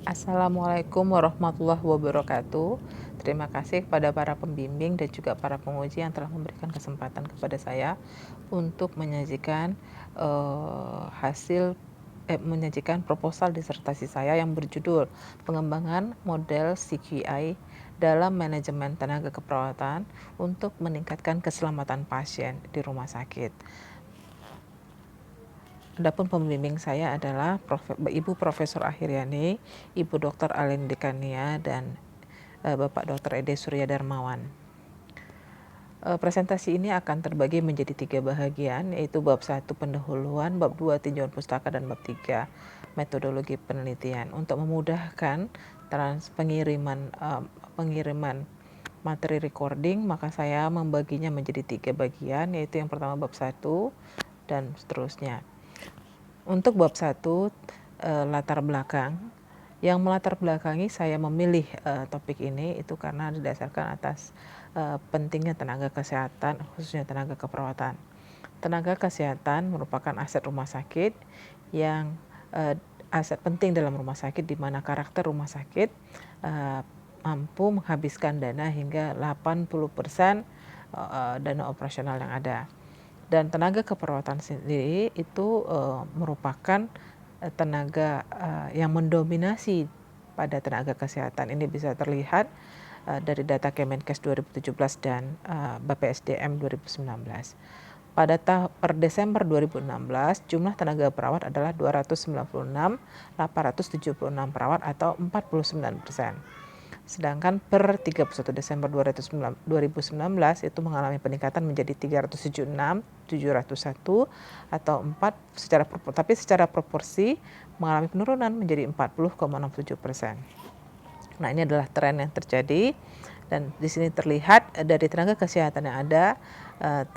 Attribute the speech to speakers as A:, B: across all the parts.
A: Assalamualaikum warahmatullahi wabarakatuh. Terima kasih kepada para pembimbing dan juga para penguji yang telah memberikan kesempatan kepada saya untuk menyajikan proposal disertasi saya yang berjudul Pengembangan Model CQI dalam Manajemen Tenaga Keperawatan untuk meningkatkan keselamatan pasien di rumah sakit. Adapun pembimbing saya adalah Ibu Profesor Akhiriani, Ibu Dr. Alin Dekania, dan Bapak Dr. Ede Surya Darmawan. Presentasi ini akan terbagi menjadi 3 bahagian, yaitu bab 1 pendahuluan, bab 2 tinjauan pustaka, dan bab 3 metodologi penelitian. Untuk memudahkan pengiriman materi recording, maka saya membaginya menjadi 3 bagian, yaitu yang pertama bab 1 dan seterusnya. Untuk bab 1, latar belakang. Yang melatar belakangi saya memilih topik ini itu karena didasarkan atas pentingnya tenaga kesehatan, khususnya tenaga keperawatan. Tenaga kesehatan merupakan aset rumah sakit yang aset penting dalam rumah sakit, di mana karakter rumah sakit mampu menghabiskan dana hingga 80% dana operasional yang ada. Dan tenaga keperawatan sendiri itu merupakan tenaga yang mendominasi pada tenaga kesehatan. Ini bisa terlihat dari data Kemenkes 2017 dan BPSDM 2019. Per Desember 2016, jumlah tenaga perawat adalah 296.876 perawat atau 49%. Sedangkan per 31 Desember 2019 itu mengalami peningkatan menjadi 376.701 atau tapi secara proporsi mengalami penurunan menjadi 40,67%. Nah, ini adalah tren yang terjadi, dan di sini terlihat dari tenaga kesehatan yang ada,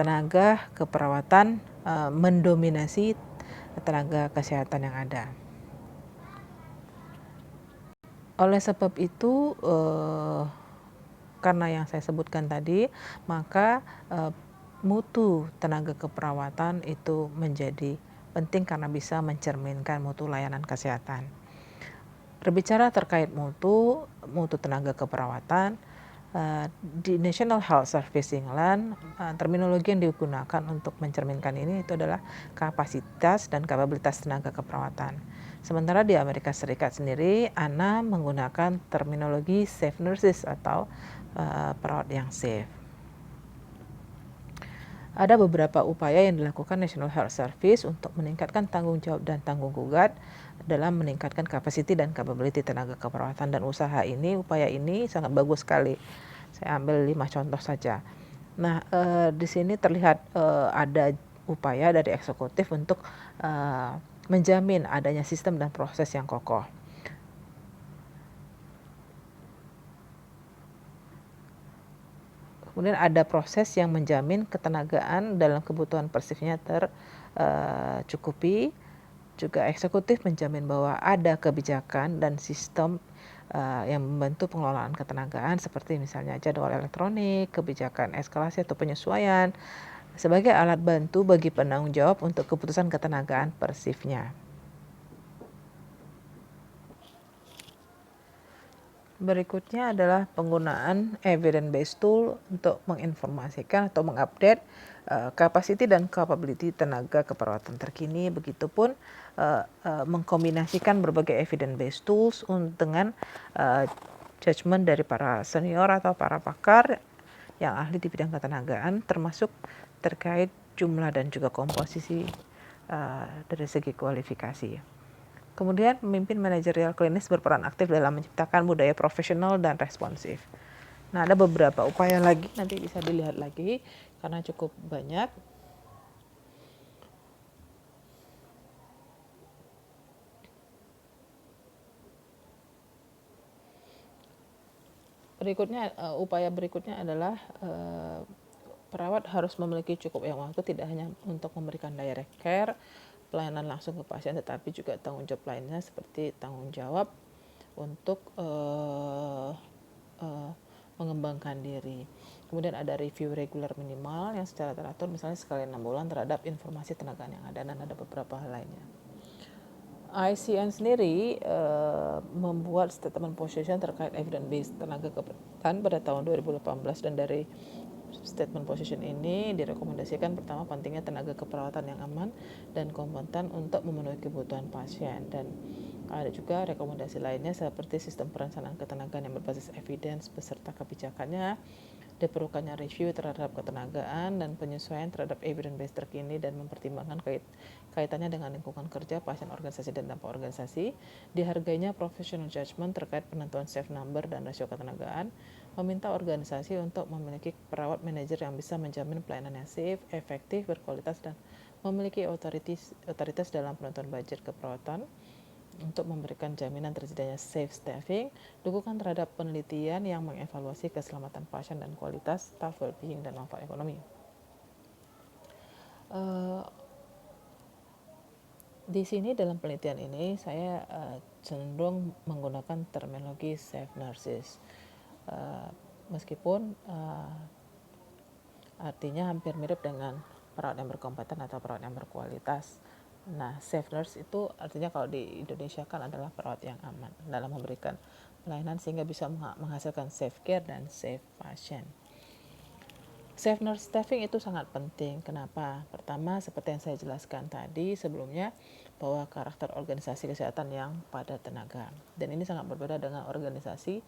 A: tenaga keperawatan mendominasi tenaga kesehatan yang ada. Oleh sebab itu, karena yang saya sebutkan tadi, maka mutu tenaga keperawatan itu menjadi penting karena bisa mencerminkan mutu layanan kesehatan. Berbicara terkait mutu tenaga keperawatan, di National Health Service England, terminologi yang digunakan untuk mencerminkan ini itu adalah kapasitas dan kapabilitas tenaga keperawatan. Sementara di Amerika Serikat sendiri, ANA menggunakan terminologi safe nurses atau perawat yang safe. Ada beberapa upaya yang dilakukan National Health Service untuk meningkatkan tanggung jawab dan tanggung gugat dalam meningkatkan kapasiti dan capability tenaga keperawatan, dan upaya ini sangat bagus sekali. Saya ambil 5 contoh saja. Nah, di sini terlihat ada upaya dari eksekutif untuk menjamin adanya sistem dan proses yang kokoh. Kemudian ada proses yang menjamin ketenagaan dalam kebutuhan persifnya tercukupi. Juga eksekutif menjamin bahwa ada kebijakan dan sistem yang membantu pengelolaan ketenagaan, seperti misalnya jadwal elektronik, kebijakan eskalasi atau penyesuaian sebagai alat bantu bagi penanggung jawab untuk keputusan ketenagaan persifnya. Berikutnya adalah penggunaan evidence-based tool untuk menginformasikan atau mengupdate capacity dan capability tenaga keperawatan terkini. Begitupun mengkombinasikan berbagai evidence-based tools dengan judgement dari para senior atau para pakar yang ahli di bidang ketenagaan, termasuk terkait jumlah dan juga komposisi dari segi kualifikasi. Kemudian pemimpin manajerial klinis berperan aktif dalam menciptakan budaya profesional dan responsif. Nah, ada beberapa upaya lagi, nanti bisa dilihat lagi karena cukup banyak. Upaya berikutnya adalah perawat harus memiliki cukup waktu, tidak hanya untuk memberikan direct care, pelayanan langsung ke pasien, tetapi juga tanggung jawab lainnya seperti tanggung jawab untuk mengembangkan diri. Kemudian ada review reguler minimal yang secara teratur, misalnya sekali 6 bulan terhadap informasi tenaga yang ada, dan ada beberapa hal lainnya. ICN sendiri membuat statement position terkait evidence based tenaga keperawatan pada tahun 2018, dan dari statement position ini direkomendasikan pertama pentingnya tenaga keperawatan yang aman dan kompeten untuk memenuhi kebutuhan pasien, dan ada juga rekomendasi lainnya seperti sistem perencanaan ketenagaan yang berbasis evidence beserta kebijakannya, diperlukannya review terhadap ketenagaan dan penyesuaian terhadap evidence base terkini dan mempertimbangkan kaitannya dengan lingkungan kerja, pasien, organisasi, dan dampak organisasi, dihargainya professional judgment terkait penentuan safe number dan rasio ketenagaan, meminta organisasi untuk memiliki perawat manajer yang bisa menjamin pelayanan yang safe, efektif, berkualitas, dan memiliki otoritas dalam penentuan budget keperawatan untuk memberikan jaminan tersedianya safe staffing, dukungan terhadap penelitian yang mengevaluasi keselamatan pasien dan kualitas, staff well-being, dan manfaat ekonomi. Di sini dalam penelitian ini saya cenderung menggunakan terminologi safe nurses, meskipun artinya hampir mirip dengan perawat yang berkompeten atau perawat yang berkualitas. Nah, safe nurse itu artinya kalau di Indonesia kan adalah perawat yang aman dalam memberikan pelayanan sehingga bisa menghasilkan safe care dan safe patient. Safe nurse staffing itu sangat penting. Kenapa? Pertama, seperti yang saya jelaskan tadi sebelumnya, bahwa karakter organisasi kesehatan yang padat tenaga. Dan ini sangat berbeda dengan organisasi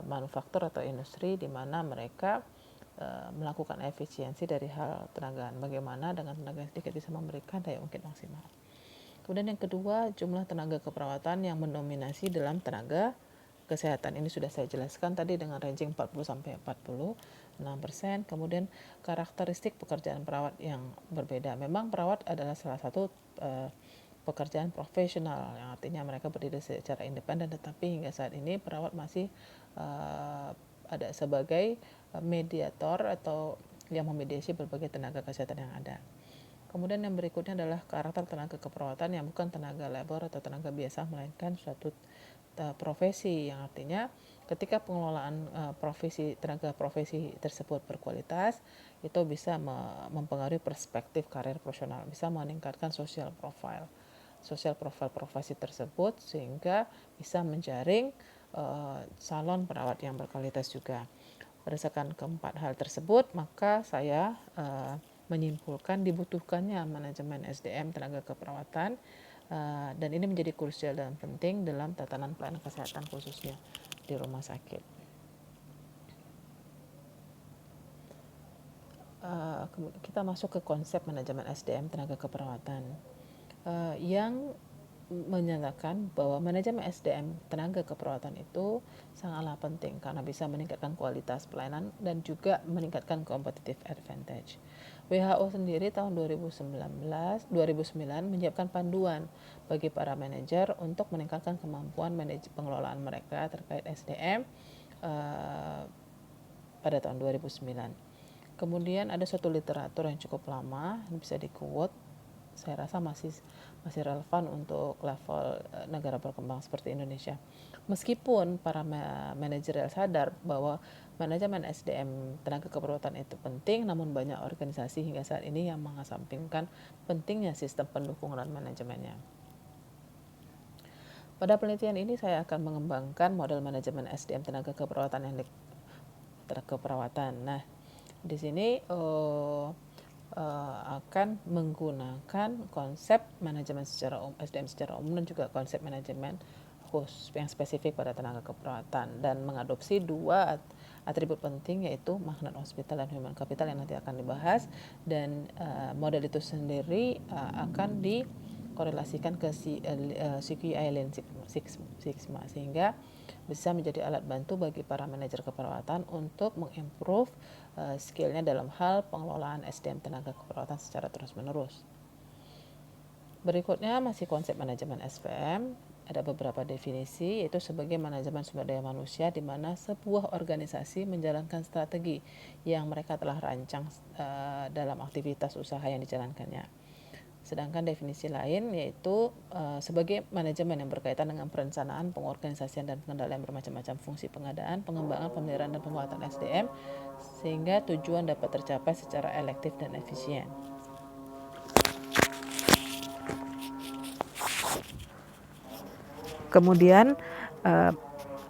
A: manufaktur atau industri di mana mereka melakukan efisiensi dari hal tenaga. Bagaimana dengan tenaga sedikit bisa memberikan daya ungkit maksimal. Kemudian yang kedua, jumlah tenaga keperawatan yang mendominasi dalam tenaga kesehatan. Ini sudah saya jelaskan tadi dengan ranging 40-46%. Kemudian karakteristik pekerjaan perawat yang berbeda. Memang perawat adalah salah satu pekerjaan profesional yang artinya mereka berdiri secara independen, tetapi hingga saat ini perawat masih ada sebagai mediator atau yang memediasi berbagai tenaga kesehatan yang ada. Kemudian yang berikutnya adalah karakter tenaga keperawatan yang bukan tenaga labor atau tenaga biasa, melainkan suatu profesi, yang artinya ketika pengelolaan tenaga profesi tersebut berkualitas, itu bisa mempengaruhi perspektif karir profesional, bisa meningkatkan social profile profesi tersebut sehingga bisa menjaring salon perawat yang berkualitas juga. Berdasarkan keempat hal tersebut, maka saya menyimpulkan dibutuhkannya manajemen SDM tenaga keperawatan, dan ini menjadi krusial dan penting dalam tatanan pelayanan kesehatan khususnya di rumah sakit. Kita masuk ke konsep manajemen SDM tenaga keperawatan yang menyatakan bahwa manajemen SDM tenaga keperawatan itu sangatlah penting karena bisa meningkatkan kualitas pelayanan dan juga meningkatkan competitive advantage. WHO sendiri tahun 2009 menyiapkan panduan bagi para manajer untuk meningkatkan kemampuan pengelolaan mereka terkait SDM pada tahun 2009. Kemudian ada suatu literatur yang cukup lama, bisa di-quote, saya rasa masih relevan untuk level negara berkembang seperti Indonesia. Meskipun para manajerial sadar bahwa manajemen SDM tenaga keperawatan itu penting, namun banyak organisasi hingga saat ini yang mengesampingkan pentingnya sistem pendukung dan manajemennya. Pada penelitian ini saya akan mengembangkan model manajemen SDM tenaga keperawatan Nah, di sini akan menggunakan konsep manajemen SDM secara umum dan juga konsep manajemen khusus yang spesifik pada tenaga keperawatan, dan mengadopsi dua atribut penting yaitu magnet hospital dan human capital yang nanti akan dibahas, dan model itu sendiri akan dikorelasikan ke CQI Lean Six Sigma sehingga bisa menjadi alat bantu bagi para manajer keperawatan untuk mengimprove skillnya dalam hal pengelolaan SDM tenaga keperawatan secara terus-menerus. Berikutnya masih konsep manajemen SPM, ada beberapa definisi, yaitu sebagai manajemen sumber daya manusia di mana sebuah organisasi menjalankan strategi yang mereka telah rancang dalam aktivitas usaha yang dijalankannya. Sedangkan definisi lain yaitu sebagai manajemen yang berkaitan dengan perencanaan, pengorganisasian, dan pengendalian bermacam-macam fungsi pengadaan, pengembangan, pemeliharaan, dan penguatan SDM sehingga tujuan dapat tercapai secara efektif dan efisien. Kemudian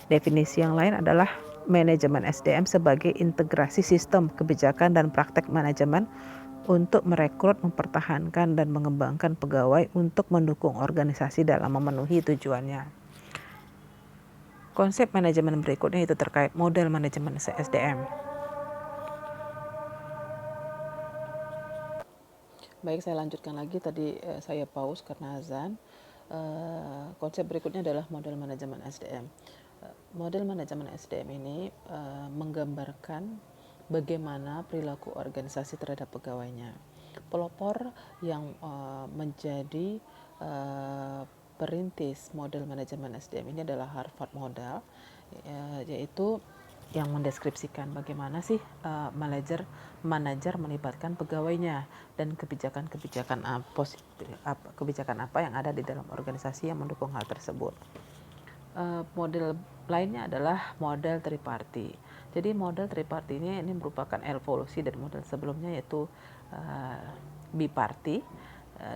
A: definisi yang lain adalah manajemen SDM sebagai integrasi sistem kebijakan dan praktek manajemen untuk merekrut, mempertahankan, dan mengembangkan pegawai untuk mendukung organisasi dalam memenuhi tujuannya. Konsep manajemen berikutnya itu terkait model manajemen SDM. Baik, saya lanjutkan lagi. Tadi saya pause karena azan. Konsep berikutnya adalah model manajemen SDM. Model manajemen SDM ini menggambarkan bagaimana perilaku organisasi terhadap pegawainya. Pelopor yang menjadi perintis model manajemen SDM ini adalah Harvard Model, yaitu yang mendeskripsikan bagaimana sih manajer melibatkan pegawainya dan kebijakan-kebijakan kebijakan apa yang ada di dalam organisasi yang mendukung hal tersebut. Model lainnya adalah model triparty. Jadi model triparty ini merupakan evolusi dari model sebelumnya, yaitu biparty,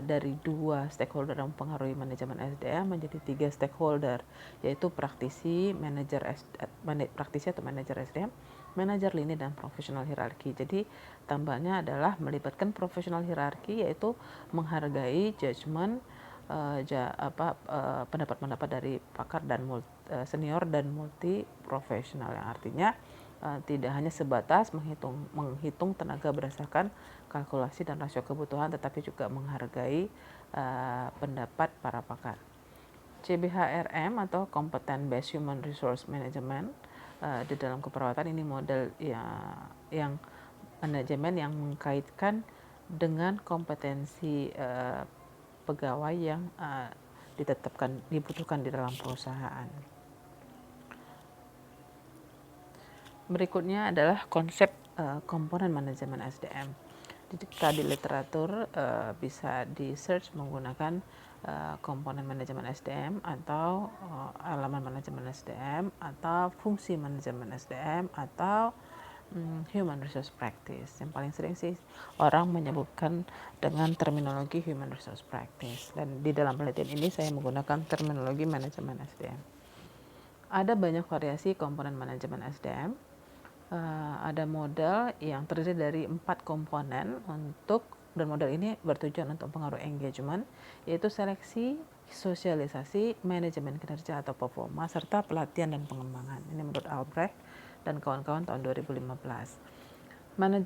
A: dari 2 stakeholder yang mempengaruhi manajemen SDM menjadi 3 stakeholder, yaitu praktisi, praktisi atau manajer SDM, manajer lini, dan profesional hierarki. Jadi tambahnya adalah melibatkan profesional hierarki, yaitu menghargai judgement pendapat-pendapat dari pakar dan senior dan multi profesional, yang artinya tidak hanya sebatas menghitung tenaga berdasarkan kalkulasi dan rasio kebutuhan, tetapi juga menghargai pendapat para pakar. CBHRM atau Competent Based Human Resource Management di dalam keperawatan ini model yang manajemen yang mengkaitkan dengan kompetensi pegawai yang dibutuhkan di dalam perusahaan. Berikutnya adalah konsep komponen manajemen SDM. Jika di literatur bisa di search menggunakan komponen manajemen SDM atau elemen manajemen SDM atau fungsi manajemen SDM atau human resource practice. Yang paling sering sih orang menyebutkan dengan terminologi human resource practice, dan di dalam penelitian ini saya menggunakan terminologi manajemen SDM. Ada banyak variasi komponen manajemen SDM. Ada model yang terdiri dari 4 komponen dan model ini bertujuan untuk pengaruh engagement, yaitu seleksi, sosialisasi, manajemen kinerja atau performa, serta pelatihan dan pengembangan. Ini menurut Albrecht dan kawan-kawan tahun 2015.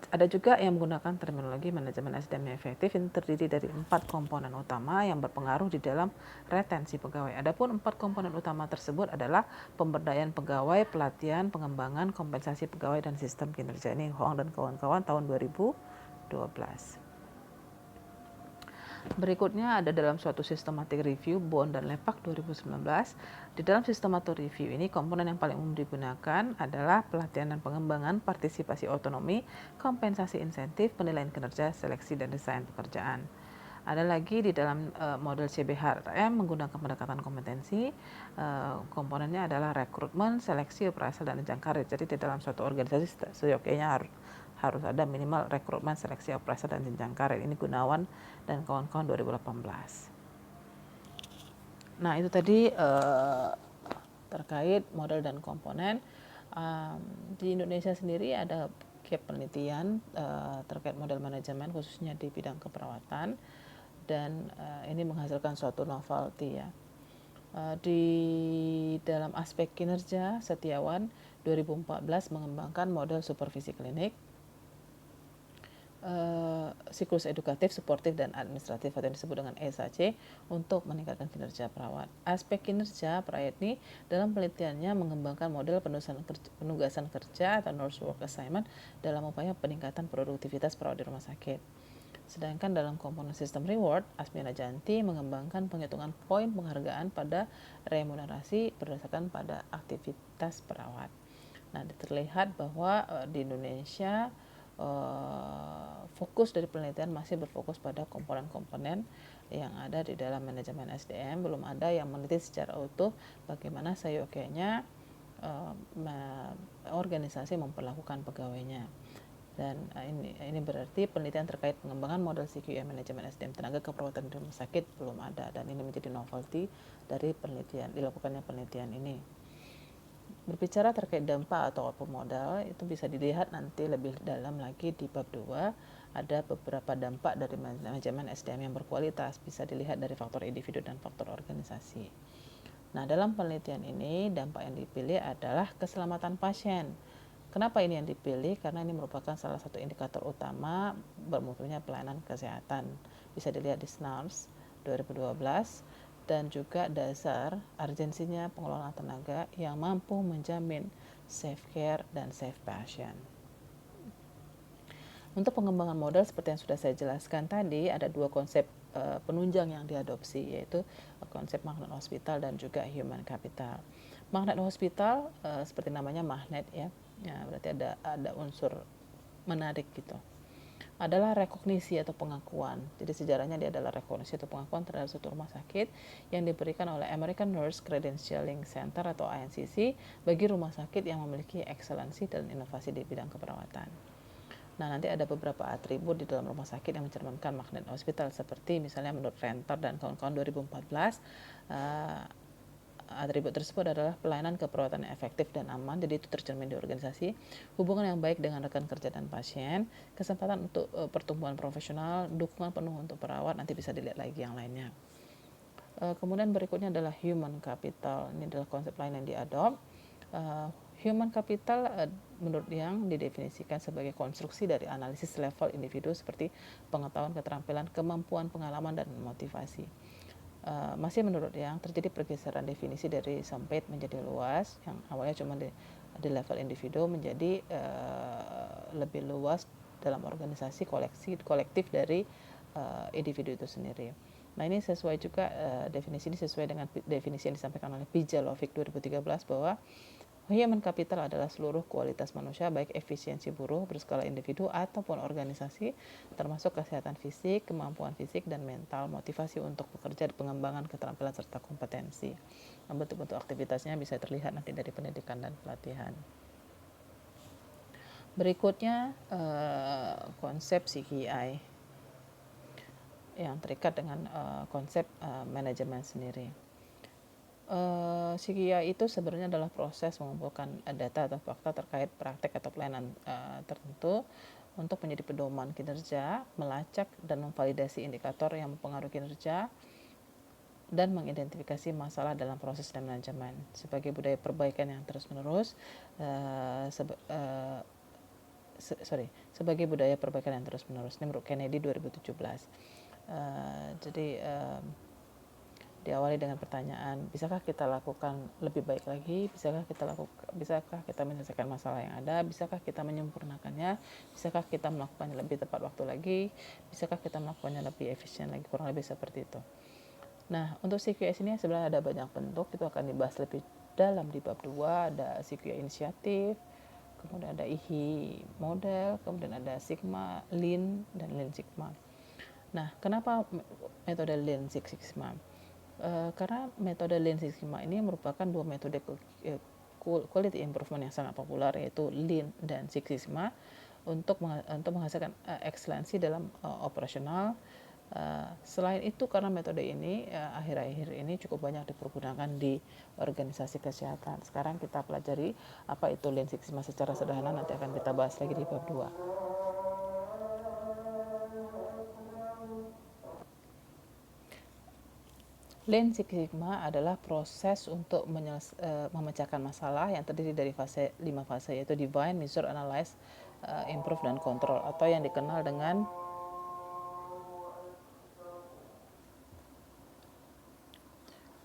A: Ada juga yang menggunakan terminologi manajemen SDM yang efektif, yang terdiri dari 4 komponen utama yang berpengaruh di dalam retensi pegawai. Adapun 4 komponen utama tersebut adalah pemberdayaan pegawai, pelatihan, pengembangan, kompensasi pegawai, dan sistem kinerja. Ini Huang dan kawan-kawan tahun 2012. Berikutnya ada dalam suatu systematic review Bond dan Lepak 2019. Di dalam systematic review ini komponen yang paling umum digunakan adalah pelatihan dan pengembangan, partisipasi otonomi, kompensasi insentif, penilaian kinerja, seleksi, dan desain pekerjaan. Ada lagi di dalam model CBHRM menggunakan pendekatan kompetensi. Komponennya adalah rekrutmen, seleksi, appraisal, dan jenjang karir. Jadi di dalam suatu organisasi seyogyanya harus ada minimal rekrutmen, seleksi, appraisal, dan jenjang karir. Ini Gunawan dan kawan-kawan 2018. Nah, itu tadi terkait model dan komponen. Di Indonesia sendiri ada penelitian terkait model manajemen khususnya di bidang keperawatan, dan ini menghasilkan suatu novelty ya. Di dalam aspek kinerja, Setiawan 2014 mengembangkan model supervisi klinik, siklus edukatif, suportif, dan administratif atau yang disebut dengan SAC untuk meningkatkan kinerja perawat. Aspek kinerja, Prayitni dalam penelitiannya mengembangkan model penugasan kerja atau nurse work assignment dalam upaya peningkatan produktivitas perawat di rumah sakit. Sedangkan dalam komponen sistem reward, Asmiana Janti mengembangkan penghitungan poin penghargaan pada remunerasi berdasarkan pada aktivitas perawat. Nah, terlihat bahwa di Indonesia fokus dari penelitian masih berfokus pada komponen-komponen yang ada di dalam manajemen SDM. Belum ada yang meneliti secara utuh bagaimana seyogyanya organisasi memperlakukan pegawainya. Dan ini berarti penelitian terkait pengembangan model CQI manajemen SDM tenaga keperawatan di rumah sakit belum ada, dan ini menjadi novelty dari dilakukannya penelitian ini. Berbicara terkait dampak atau output modal, itu bisa dilihat nanti lebih dalam lagi di bab 2. Ada beberapa dampak dari manajemen SDM yang berkualitas, bisa dilihat dari faktor individu dan faktor organisasi. Nah, dalam penelitian ini dampak yang dipilih adalah keselamatan pasien. Kenapa ini yang dipilih? Karena ini merupakan salah satu indikator utama bermutunya pelayanan kesehatan. Bisa dilihat di SNARS 2012, dan juga dasar urgensinya pengelolaan tenaga yang mampu menjamin safe care dan safe patient. Untuk pengembangan modal seperti yang sudah saya jelaskan tadi, ada dua konsep penunjang yang diadopsi, yaitu konsep magnet hospital dan juga human capital. Magnet hospital seperti namanya magnet ya, berarti ada unsur menarik gitu. Adalah rekognisi atau pengakuan. Jadi sejarahnya dia adalah rekognisi atau pengakuan terhadap suatu rumah sakit yang diberikan oleh American Nurse Credentialing Center atau ANCC bagi rumah sakit yang memiliki ekselensi dan inovasi di bidang keperawatan. Nah, nanti ada beberapa atribut di dalam rumah sakit yang mencerminkan magnet hospital, seperti misalnya menurut Renter dan kawan-kawan 2014, atribut tersebut adalah pelayanan keperawatan yang efektif dan aman, jadi itu tercermin di organisasi, hubungan yang baik dengan rekan kerja dan pasien, kesempatan untuk pertumbuhan profesional, dukungan penuh untuk perawat, nanti bisa dilihat lagi yang lainnya. Kemudian berikutnya adalah human capital, ini adalah konsep lain yang diadop. Human capital menurut yang didefinisikan sebagai konstruksi dari analisis level individu seperti pengetahuan, keterampilan, kemampuan, pengalaman, dan motivasi. Masih menurut yang terjadi pergeseran definisi dari sempit menjadi luas, yang awalnya cuma di level individu menjadi lebih luas dalam organisasi kolektif dari individu itu sendiri. Nah, ini sesuai juga definisi ini sesuai dengan definisi yang disampaikan oleh Pijalovic 2013 bahwa human capital adalah seluruh kualitas manusia, baik efisiensi buruh berskala individu ataupun organisasi, termasuk kesehatan fisik, kemampuan fisik dan mental, motivasi untuk bekerja, pengembangan keterampilan serta kompetensi. Nah, bentuk-bentuk aktivitasnya bisa terlihat nanti dari pendidikan dan pelatihan. Berikutnya konsep CKI yang terikat dengan konsep manajemen sendiri. CKI itu sebenarnya adalah proses mengumpulkan data atau fakta terkait praktek atau pelayanan tertentu untuk menjadi pedoman kinerja, melacak dan memvalidasi indikator yang mempengaruhi kinerja, dan mengidentifikasi masalah dalam proses dan manajemen sebagai budaya perbaikan yang terus-menerus. Sebagai budaya perbaikan yang terus-menerus. Ini menurut Kennedy 2017. Jadi diawali dengan pertanyaan, bisakah kita lakukan lebih baik lagi? Bisakah kita menyelesaikan masalah yang ada? Bisakah kita menyempurnakannya? Bisakah kita melakukannya lebih tepat waktu lagi? Bisakah kita melakukannya lebih efisien lagi? Kurang lebih seperti itu. Nah, untuk CQS ini sebenarnya ada banyak bentuk, itu akan dibahas lebih dalam di bab 2. Ada CQI inisiatif, kemudian ada IHI model, kemudian ada Sigma, Lean, dan Lean Sigma. Nah, kenapa metode Lean Six Sigma? Karena metode Lean Six Sigma ini merupakan dua metode quality improvement yang sangat populer, yaitu Lean dan Six Sigma, untuk menghasilkan eksselensi dalam operasional. Selain itu, karena metode ini akhir-akhir ini cukup banyak dipergunakan di organisasi kesehatan. Sekarang kita pelajari apa itu Lean Six Sigma secara sederhana, nanti akan kita bahas lagi di bab 2. Lean Six Sigma adalah proses untuk memecahkan masalah yang terdiri dari 5 fase, yaitu Define, Measure, Analyze, Improve, dan Control, atau yang dikenal dengan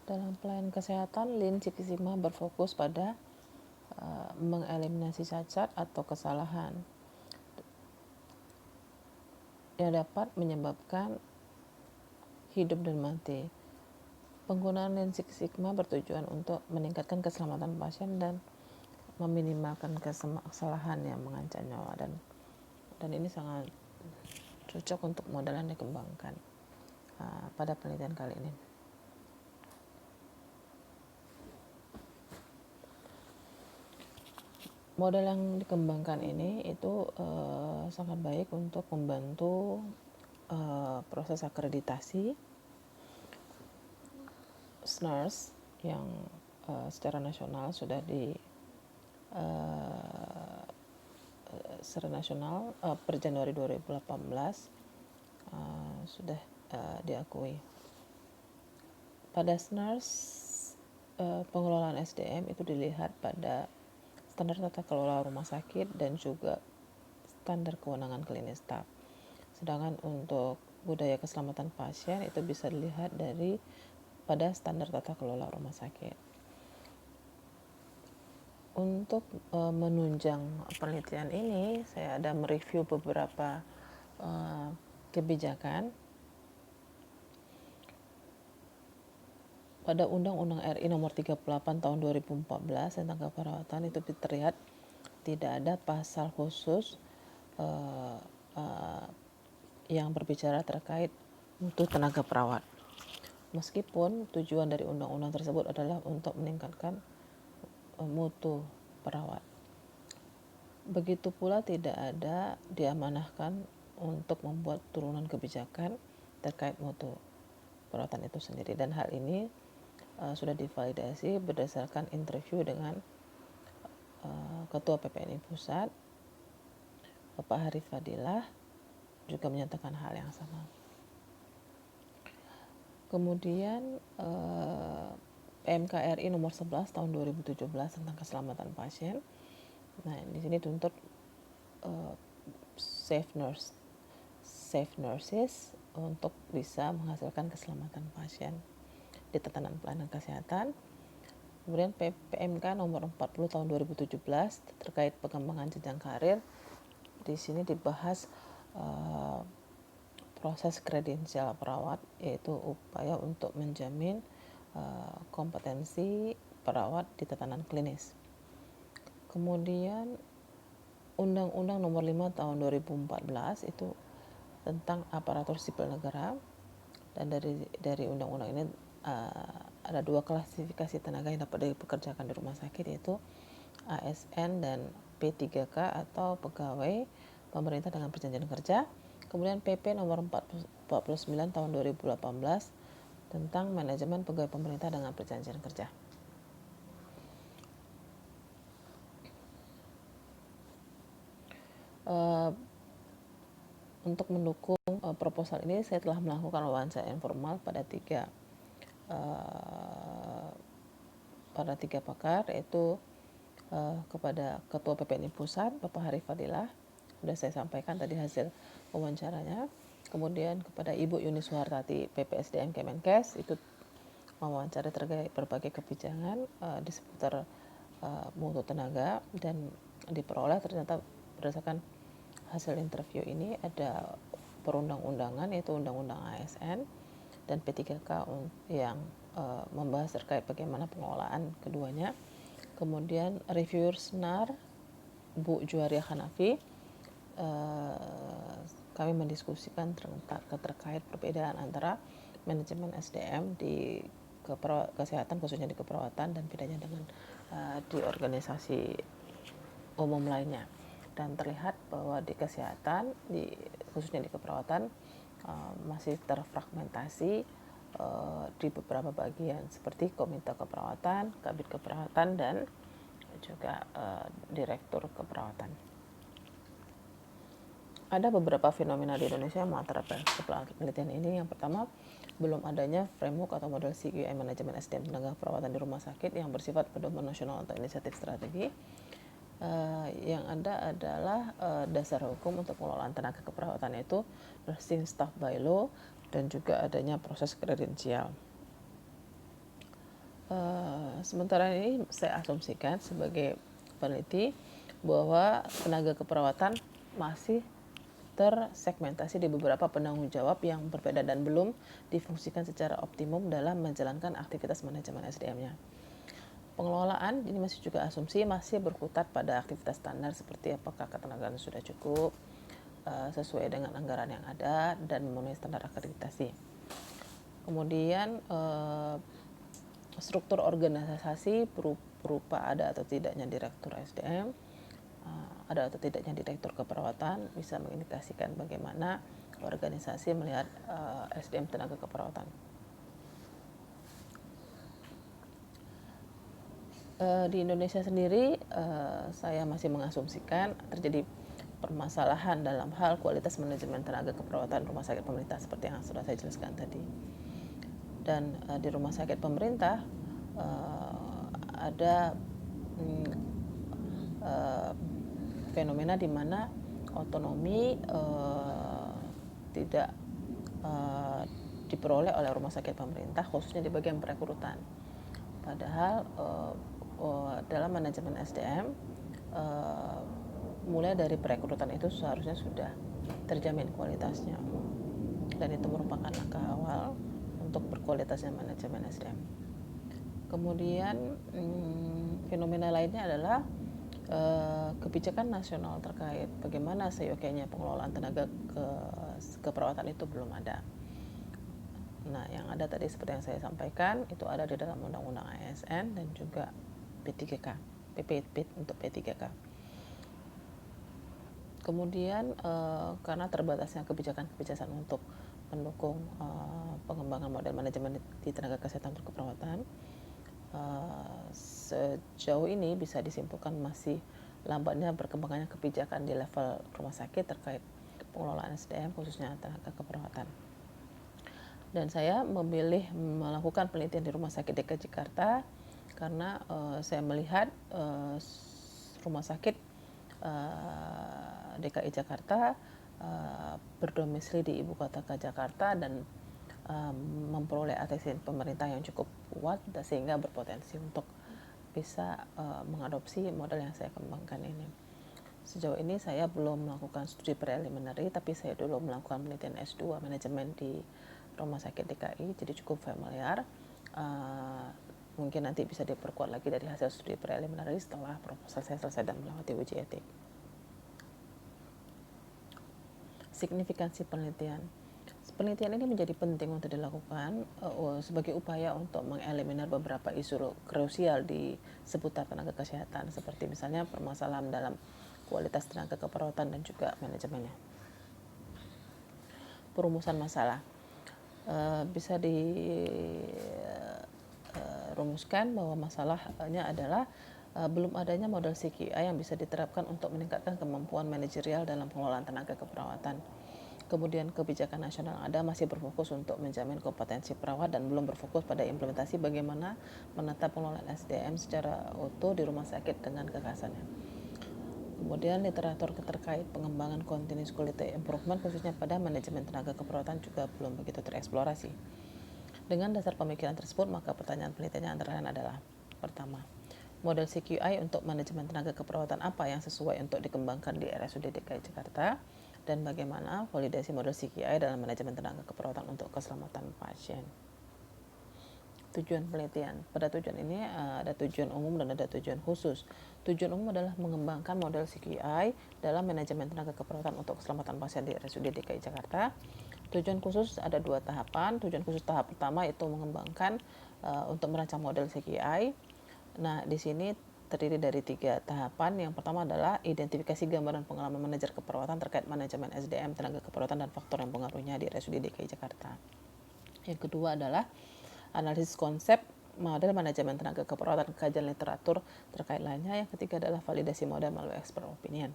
A: dalam pelayanan kesehatan. Lean Six Sigma berfokus pada mengeliminasi cacat atau kesalahan yang dapat menyebabkan hidup dan mati. Penggunaan Lean Six Sigma bertujuan untuk meningkatkan keselamatan pasien dan meminimalkan kesalahan yang mengancam nyawa, dan ini sangat cocok untuk modal yang dikembangkan pada penelitian kali ini. Model yang dikembangkan ini itu sangat baik untuk membantu proses akreditasi SNARS yang secara nasional sudah secara nasional per Januari 2018 sudah diakui. Pada SNARS pengelolaan SDM itu dilihat pada standar tata kelola rumah sakit dan juga standar kewenangan klinis staf. Sedangkan untuk budaya keselamatan pasien itu bisa dilihat dari pada standar tata kelola rumah sakit. Untuk menunjang penelitian ini, saya ada mereview beberapa kebijakan pada Undang-Undang RI Nomor 38 Tahun 2014 tentang keperawatan. Itu terlihat tidak ada pasal khusus yang berbicara terkait mutu tenaga perawat. Meskipun tujuan dari undang-undang tersebut adalah untuk meningkatkan mutu perawat. Begitu pula tidak ada diamanahkan untuk membuat turunan kebijakan terkait mutu perawatan itu sendiri, dan hal ini sudah divalidasi berdasarkan interview dengan Ketua PPNI Pusat, Bapak Harif Fadilah, juga menyatakan hal yang sama. Kemudian PMK RI nomor 11 tahun 2017 tentang keselamatan pasien. Nah, di sini tuntut safe nurses untuk bisa menghasilkan keselamatan pasien di tatanan pelayanan kesehatan. Kemudian PMK nomor 40 tahun 2017 terkait pengembangan jenjang karir. Di sini dibahas proses kredensial perawat, yaitu upaya untuk menjamin kompetensi perawat di tatanan klinis. Kemudian Undang-Undang Nomor 5 Tahun 2014 itu tentang aparatur sipil negara, dan dari undang-undang ini ada dua klasifikasi tenaga yang dapat dipekerjakan di rumah sakit, yaitu ASN dan P3K atau pegawai pemerintah dengan perjanjian kerja. Kemudian PP nomor 49 tahun 2018 tentang manajemen pegawai pemerintah dengan perjanjian kerja. Untuk mendukung proposal ini, saya telah melakukan wawancara informal pada tiga pakar, yaitu kepada Ketua PPNI Pusat, Bapak Harif Fadilah, sudah saya sampaikan tadi hasil wawancaranya. Kemudian kepada Ibu Yuni Suhartati, PPSDM Kemenkes, itu mewawancari terkait berbagai kebijakan di seputar mutu tenaga, dan diperoleh ternyata berdasarkan hasil interview ini ada perundang-undangan, yaitu Undang-Undang ASN dan P3K yang membahas terkait bagaimana pengelolaan keduanya. Kemudian reviewer SNAR Bu Juwaria Hanafi, kami mendiskusikan terkait perbedaan antara manajemen SDM di kesehatan, khususnya di keperawatan, dan bedanya dengan di organisasi umum lainnya. Dan terlihat bahwa di kesehatan, khususnya di keperawatan, masih terfragmentasi di beberapa bagian seperti komite keperawatan, kabit keperawatan, dan juga direktur keperawatan. Ada beberapa fenomena di Indonesia yang mengantar penelitian ini. Yang pertama, belum adanya framework atau model CQI manajemen SDM tenaga keperawatan di rumah sakit yang bersifat pedoman nasional atau inisiatif strategi. Yang ada adalah dasar hukum untuk pengelolaan tenaga keperawatan, yaitu nursing staff by law, dan juga adanya proses kredensial. Sementara ini saya asumsikan sebagai peneliti bahwa tenaga keperawatan masih tersegmentasi di beberapa penanggung jawab yang berbeda dan belum difungsikan secara optimum dalam menjalankan aktivitas manajemen SDM-nya. Pengelolaan ini masih juga asumsi, masih berkutat pada aktivitas standar seperti apakah ketenagaan sudah cukup, sesuai dengan anggaran yang ada, dan memenuhi standar akreditasi. Kemudian struktur organisasi berupa ada atau tidaknya direktur SDM, ada atau tidaknya direktur keperawatan bisa mengindikasikan bagaimana organisasi melihat SDM tenaga keperawatan. Di Indonesia sendiri saya masih mengasumsikan terjadi permasalahan dalam hal kualitas manajemen tenaga keperawatan rumah sakit pemerintah seperti yang sudah saya jelaskan tadi. Dan di rumah sakit pemerintah ada fenomena di mana otonomi tidak diperoleh oleh rumah sakit pemerintah, khususnya di bagian perekrutan. Padahal dalam manajemen SDM mulai dari perekrutan itu seharusnya sudah terjamin kualitasnya, dan itu merupakan langkah awal untuk berkualitasnya manajemen SDM. Kemudian fenomena lainnya adalah kebijakan nasional terkait bagaimana seyogyanya pengelolaan tenaga keperawatan itu belum ada. Nah, yang ada tadi seperti yang saya sampaikan itu ada di dalam Undang-Undang ASN dan juga P3K, PP untuk P3K. Kemudian karena terbatasnya kebijakan-kebijakan untuk mendukung pengembangan model manajemen di tenaga kesehatan untuk keperawatan, sejauh ini bisa disimpulkan masih lambatnya berkembangnya kebijakan di level rumah sakit terkait pengelolaan SDM khususnya tenaga keperawatan. Dan saya memilih melakukan penelitian di Rumah Sakit DKI Jakarta karena saya melihat rumah sakit DKI Jakarta berdomisili di ibu kota Jakarta dan memperoleh atensi pemerintah yang cukup kuat sehingga berpotensi untuk bisa mengadopsi model yang saya kembangkan ini. Sejauh ini saya belum melakukan studi preliminary, tapi saya dulu melakukan penelitian S2 manajemen di Rumah Sakit DKI, jadi cukup familiar. Mungkin nanti bisa diperkuat lagi dari hasil studi preliminary setelah proposal saya selesai dan melewati uji etik. Signifikansi penelitian. Penelitian ini menjadi penting untuk dilakukan sebagai upaya untuk mengeliminir beberapa isu krusial di seputar tenaga kesehatan, seperti misalnya permasalahan dalam kualitas tenaga keperawatan dan juga manajemennya. Perumusan masalah bisa dirumuskan bahwa masalahnya adalah belum adanya model CQI yang bisa diterapkan untuk meningkatkan kemampuan manajerial dalam pengelolaan tenaga keperawatan. Kemudian kebijakan nasional ada masih berfokus untuk menjamin kompetensi perawat dan belum berfokus pada implementasi bagaimana menata pengelolaan SDM secara utuh di rumah sakit dengan kekhasannya. Kemudian literatur terkait pengembangan continuous quality improvement khususnya pada manajemen tenaga keperawatan juga belum begitu tereksplorasi. Dengan dasar pemikiran tersebut, maka pertanyaan penelitiannya antara lain adalah: pertama, model CQI untuk manajemen tenaga keperawatan apa yang sesuai untuk dikembangkan di RSUD DKI Jakarta, dan bagaimana validasi model CQI dalam manajemen tenaga keperawatan untuk keselamatan pasien. Tujuan penelitian. Pada tujuan ini ada tujuan umum dan ada tujuan khusus. Tujuan umum adalah mengembangkan model CQI dalam manajemen tenaga keperawatan untuk keselamatan pasien di RSUD DKI Jakarta. Tujuan khusus ada 2 tahapan. Tujuan khusus tahap pertama itu mengembangkan untuk merancang model CQI. Nah, di sini terdiri dari 3 tahapan. Yang pertama adalah identifikasi gambaran pengalaman manajer keperawatan terkait manajemen SDM tenaga keperawatan dan faktor yang pengaruhnya di RSUD DKI Jakarta. Yang kedua adalah analisis konsep model manajemen tenaga keperawatan, kajian literatur terkait lainnya. Yang ketiga adalah validasi model melalui expert opinion.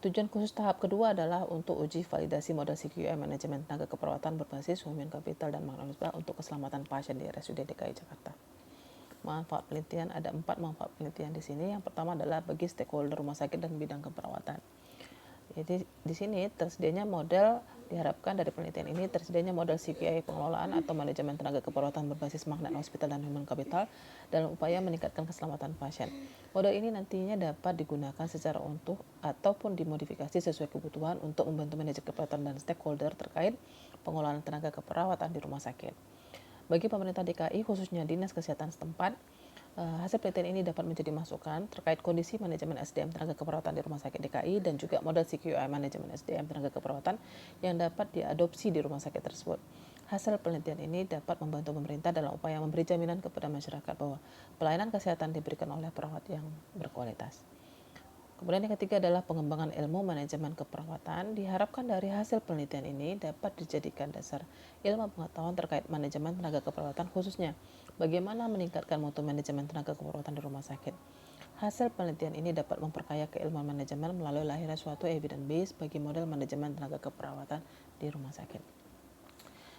A: Tujuan khusus tahap kedua adalah untuk uji validasi model CQI manajemen tenaga keperawatan berbasis human capital dan makronutrisi untuk keselamatan pasien di RSUD DKI Jakarta. Manfaat penelitian, ada 4 manfaat penelitian di sini. Yang pertama adalah bagi stakeholder rumah sakit dan bidang keperawatan. Jadi di sini tersedianya model, diharapkan dari penelitian ini tersedianya model CQI pengelolaan atau manajemen tenaga keperawatan berbasis magnet hospital dan human capital dalam upaya meningkatkan keselamatan pasien. Model ini nantinya dapat digunakan secara utuh ataupun dimodifikasi sesuai kebutuhan untuk membantu manajer keperawatan dan stakeholder terkait pengelolaan tenaga keperawatan di rumah sakit. Bagi pemerintah DKI khususnya Dinas Kesehatan setempat, hasil penelitian ini dapat menjadi masukan terkait kondisi manajemen SDM tenaga keperawatan di Rumah Sakit DKI dan juga model CQI manajemen SDM tenaga keperawatan yang dapat diadopsi di rumah sakit tersebut. Hasil penelitian ini dapat membantu pemerintah dalam upaya memberi jaminan kepada masyarakat bahwa pelayanan kesehatan diberikan oleh perawat yang berkualitas. Kemudian yang ketiga adalah pengembangan ilmu manajemen keperawatan. Diharapkan dari hasil penelitian ini dapat dijadikan dasar ilmu pengetahuan terkait manajemen tenaga keperawatan, khususnya bagaimana meningkatkan mutu manajemen tenaga keperawatan di rumah sakit. Hasil penelitian ini dapat memperkaya keilmuan manajemen melalui lahirnya suatu evidence base bagi model manajemen tenaga keperawatan di rumah sakit.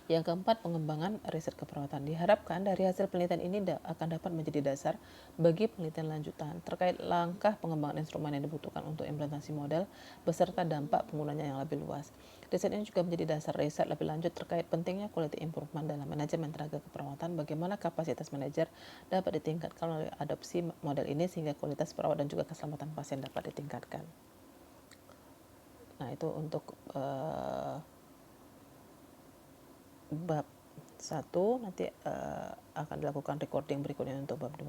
A: Yang keempat, pengembangan riset keperawatan. Diharapkan dari hasil penelitian ini akan dapat menjadi dasar bagi penelitian lanjutan terkait langkah pengembangan instrumen yang dibutuhkan untuk implementasi model beserta dampak penggunanya yang lebih luas. Riset ini juga menjadi dasar riset lebih lanjut terkait pentingnya quality improvement dalam manajemen tenaga keperawatan, bagaimana kapasitas manajer dapat ditingkatkan melalui adopsi model ini sehingga kualitas perawat dan juga keselamatan pasien dapat ditingkatkan. Nah, itu untuk bab 1, nanti akan dilakukan recording berikutnya untuk bab 2.